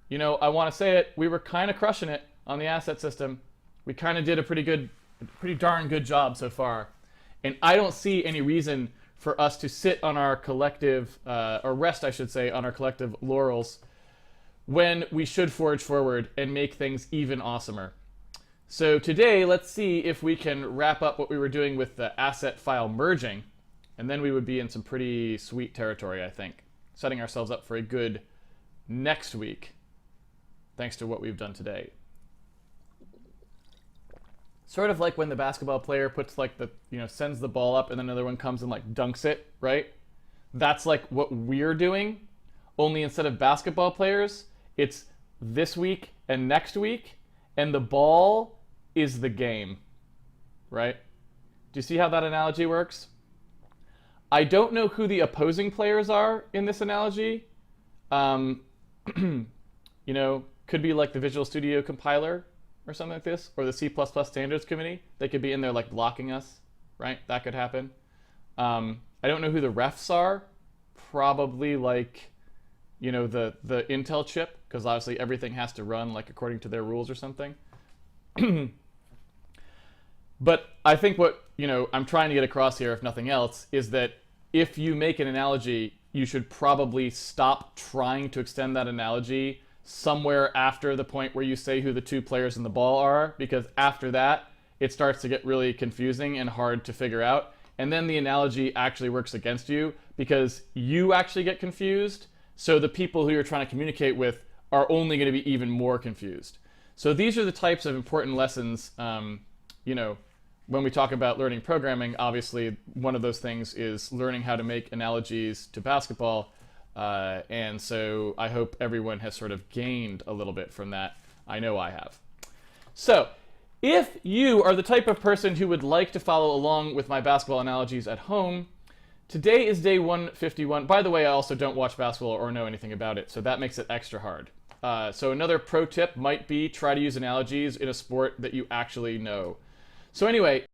you know, I want to say it, we were kind of crushing it on the asset system. We kind of did a pretty darn good job so far. And I don't see any reason for us to sit on our collective, or rest, I should say, on our collective laurels when we should forge forward and make things even awesomer. So today, let's see if we can wrap up what we were doing with the asset file merging, and then we would be in some pretty sweet territory, I think, setting ourselves up for a good next week, thanks to what we've done today. Sort of like when the basketball player puts like the, sends the ball up and then another one comes and like dunks it, right? That's like what we're doing, only instead of basketball players, it's this week and next week, and the ball is the game, right? Do you see how that analogy works? I don't know who the opposing players are in this analogy. Could be like the Visual Studio compiler or something like this, or the C++ standards committee. They could be in there like blocking us, right? That could happen. I don't know who the refs are. Probably like, the Intel chip, because obviously everything has to run like according to their rules or something. But I think what I'm trying to get across here, if nothing else, is that if you make an analogy, you should probably stop trying to extend that analogy somewhere after the point where you say who the two players in the ball are, because after that, it starts to get really confusing and hard to figure out. And then the analogy actually works against you because you actually get confused. So the people who you're trying to communicate with are only going to be even more confused. So these are the types of important lessons, when we talk about learning programming. Obviously, one of those things is learning how to make analogies to basketball. And so I hope everyone has sort of gained a little bit from that. I know I have. So if you are the type of person who would like to follow along with my basketball analogies at home, today is day 151. By the way, I also don't watch basketball or know anything about it, so that makes it extra hard. So another pro tip might be try to use analogies in a sport that you actually know. So anyway,